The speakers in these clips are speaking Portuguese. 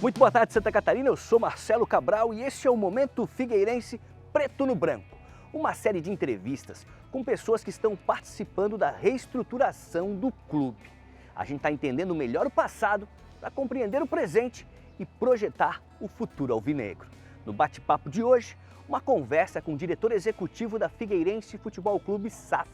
Muito boa tarde, Santa Catarina. Eu sou Marcelo Cabral e este é o Momento Figueirense Preto no Branco. Uma série de entrevistas com pessoas que estão participando da reestruturação do clube. A gente está entendendo melhor o passado para compreender o presente e projetar o futuro alvinegro. No bate-papo de hoje, uma conversa com o diretor executivo da Figueirense Futebol Clube SAF,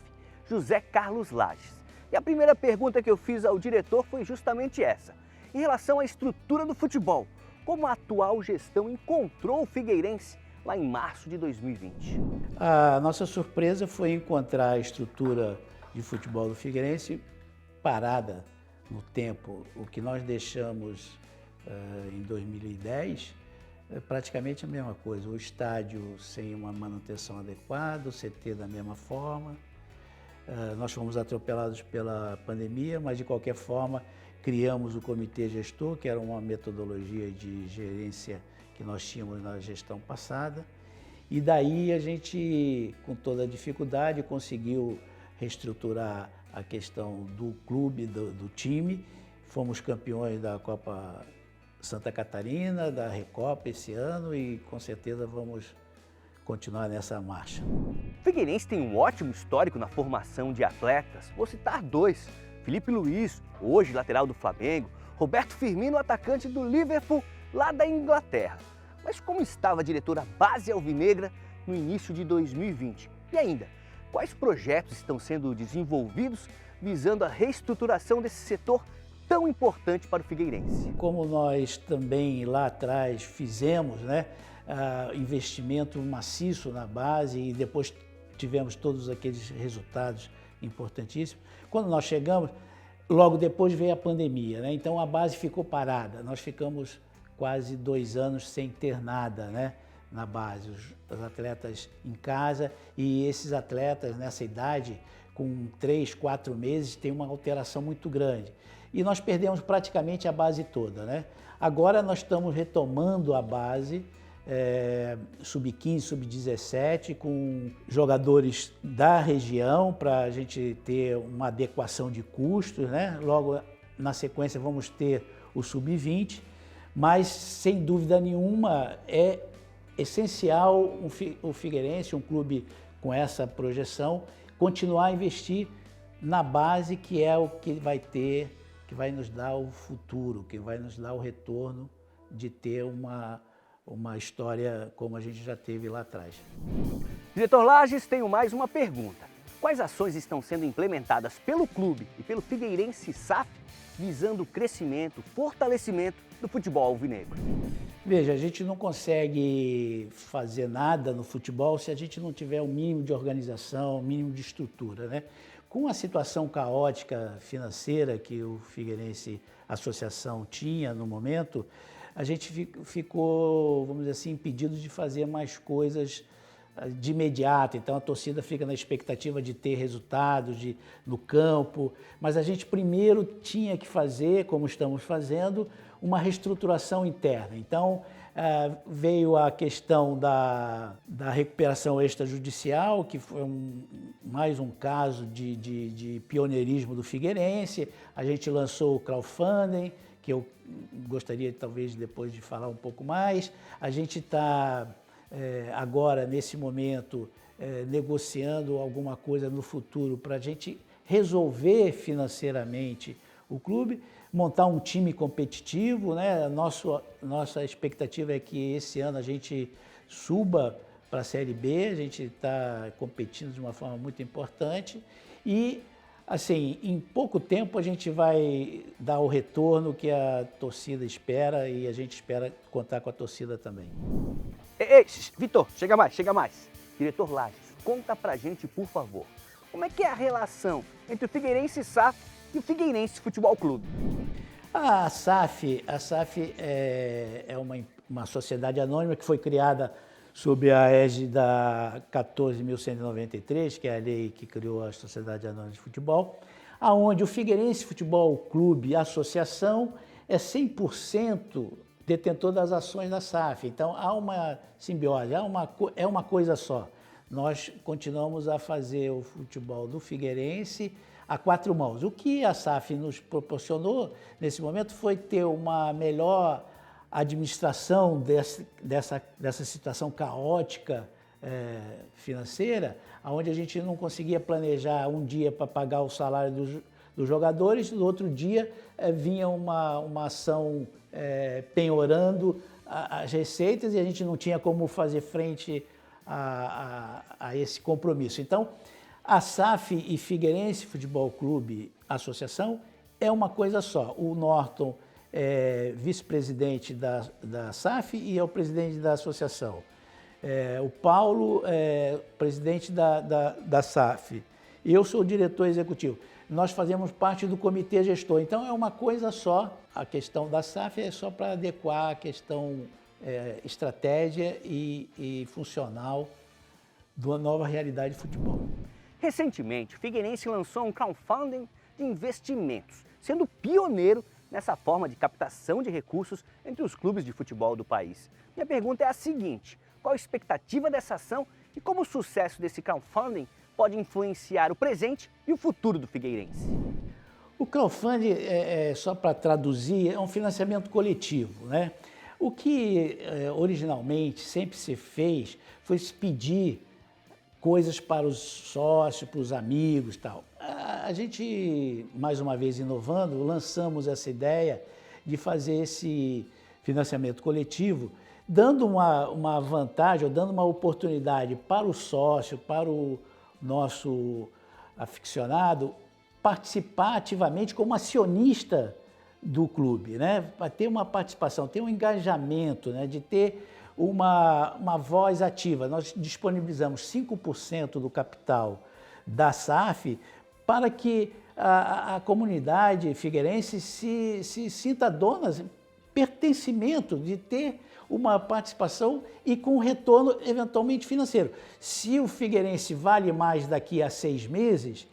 José Carlos Lages. E a primeira pergunta que eu fiz ao diretor foi justamente essa. Em relação à estrutura do futebol, como a atual gestão encontrou o Figueirense lá em março de 2020? A nossa surpresa foi encontrar a estrutura de futebol do Figueirense parada no tempo. O que nós deixamos em 2010 é praticamente a mesma coisa. O estádio sem uma manutenção adequada, o CT da mesma forma. Nós fomos atropelados pela pandemia, mas de qualquer forma criamos o comitê gestor, que era uma metodologia de gerência que nós tínhamos na gestão passada. E daí a gente, com toda a dificuldade, conseguiu reestruturar a questão do clube, do time. Fomos campeões da Copa Santa Catarina, da Recopa esse ano e com certeza vamos continuar nessa marcha. O Figueirense tem um ótimo histórico na formação de atletas. Vou citar dois: Felipe Luiz, hoje lateral do Flamengo, Roberto Firmino, atacante do Liverpool, lá da Inglaterra. Mas como estava a diretora base alvinegra no início de 2020? E ainda, quais projetos estão sendo desenvolvidos visando a reestruturação desse setor tão importante para o Figueirense? Como nós também lá atrás fizemos, investimento maciço na base e depois tivemos todos aqueles resultados importantíssimos. Quando nós chegamos, logo depois veio a pandemia, então a base ficou parada. Nós ficamos quase 2 anos sem ter nada, na base, os atletas em casa, e esses atletas nessa idade, com 3, 4 meses, tem uma alteração muito grande. E nós perdemos praticamente a base toda, Agora nós estamos retomando a base, sub-15, sub-17, com jogadores da região para a gente ter uma adequação de custos, Logo na sequência vamos ter o sub-20, mas sem dúvida nenhuma é essencial o Figueirense, um clube com essa projeção, continuar a investir na base, que é o que vai ter, que vai nos dar o futuro, que vai nos dar o retorno de ter uma história como a gente já teve lá atrás. Diretor Lages, tenho mais uma pergunta. Quais ações estão sendo implementadas pelo clube e pelo Figueirense SAF visando o crescimento, fortalecimento do futebol alvinegro? Veja, a gente não consegue fazer nada no futebol se a gente não tiver o mínimo de organização, o mínimo de estrutura, Com a situação caótica financeira que o Figueirense Associação tinha no momento, a gente ficou, vamos dizer assim, impedido de fazer mais coisas de imediato. Então a torcida fica na expectativa de ter resultados no campo, mas a gente primeiro tinha que fazer, como estamos fazendo, uma reestruturação interna. Então veio a questão da recuperação extrajudicial, que foi mais um caso de pioneirismo do Figueirense. A gente lançou o crowdfunding, que eu gostaria talvez depois de falar um pouco mais. A gente está agora, nesse momento, negociando alguma coisa no futuro para a gente resolver financeiramente o clube, montar um time competitivo, Nossa expectativa é que esse ano a gente suba para a Série B, a gente está competindo de uma forma muito importante e, assim, em pouco tempo a gente vai dar o retorno que a torcida espera e a gente espera contar com a torcida também. Ei, Vitor, chega mais. Diretor Lages, conta pra gente, por favor, como é que é a relação entre o Figueirense SAF e o Figueirense Futebol Clube? A SAF é uma sociedade anônima que foi criada sob a égide da 14.193, que é a lei que criou a Sociedade Anônima de Futebol, aonde o Figueirense Futebol Clube Associação é 100% detentor das ações da SAF. Então há uma simbiose, é uma coisa só. Nós continuamos a fazer o futebol do Figueirense a 4 mãos. O que a SAF nos proporcionou nesse momento foi ter uma melhor administração dessa situação caótica financeira, onde a gente não conseguia planejar um dia para pagar o salário dos jogadores, no outro dia vinha uma ação penhorando as receitas e a gente não tinha como fazer frente a esse compromisso. Então, a SAF e Figueirense Futebol Clube Associação é uma coisa só. O Norton é vice-presidente da SAF e é o presidente da associação. O Paulo é presidente da SAF. Eu sou o diretor executivo. Nós fazemos parte do comitê gestor. Então, é uma coisa só. A questão da SAF é só para adequar a questão estratégia e funcional da nova realidade de futebol. Recentemente, o Figueirense lançou um crowdfunding de investimentos, sendo pioneiro nessa forma de captação de recursos entre os clubes de futebol do país. Minha pergunta é a seguinte: qual a expectativa dessa ação e como o sucesso desse crowdfunding pode influenciar o presente e o futuro do Figueirense? O crowdfunding, só para traduzir, é um financiamento coletivo, né? O que originalmente sempre se fez foi se pedir coisas para os sócios, para os amigos e tal. A gente, mais uma vez inovando, lançamos essa ideia de fazer esse financiamento coletivo, dando uma vantagem, ou dando uma oportunidade para o sócio, para o nosso aficionado, participar ativamente como acionista do clube, né? Para ter uma participação, ter um engajamento, né? De ter uma voz ativa. Nós disponibilizamos 5% do capital da SAF para que a comunidade figueirense se sinta dona, pertencimento, de ter uma participação e com retorno eventualmente financeiro. Se o Figueirense vale mais daqui a 6 meses,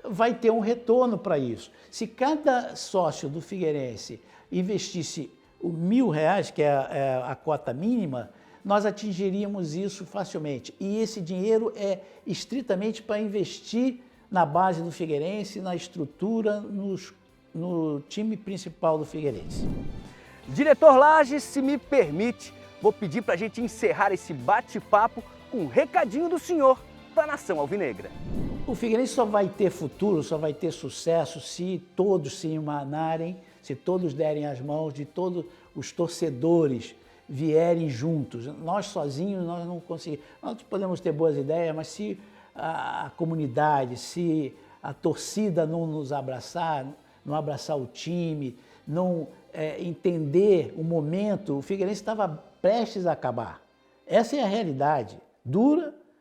vai ter um retorno para isso. Se cada sócio do Figueirense investisse R$1.000, que é a cota mínima, nós atingiríamos isso facilmente. E esse dinheiro é estritamente para investir na base do Figueirense, na estrutura, no time principal do Figueirense. Diretor Lages, se me permite, vou pedir para a gente encerrar esse bate-papo com um recadinho do senhor para a nação alvinegra. O Figueirense só vai ter futuro, só vai ter sucesso se todos se emanarem, se todos derem as mãos, de todos os torcedores vierem juntos. Nós sozinhos nós não conseguimos. Nós podemos ter boas ideias, mas se a comunidade, se a torcida não nos abraçar, não abraçar o time, não entender o momento, o Figueirense estava prestes a acabar. Essa é a realidade.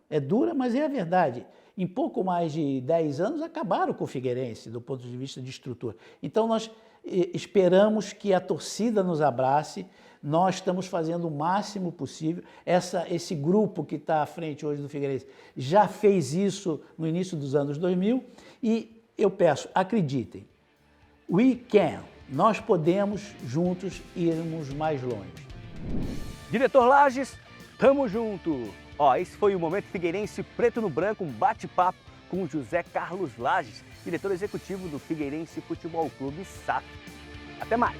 É dura, mas é a verdade. Em pouco mais de 10 anos acabaram com o Figueirense, do ponto de vista de estrutura. Então nós esperamos que a torcida nos abrace, nós estamos fazendo o máximo possível. Esse grupo que está à frente hoje do Figueirense já fez isso no início dos anos 2000 e eu peço, acreditem, we can, nós podemos juntos irmos mais longe. Diretor Lages, tamo junto! Esse foi o Momento Figueirense Preto no Branco, um bate-papo com o José Carlos Lages, diretor executivo do Figueirense Futebol Clube SAF. Até mais!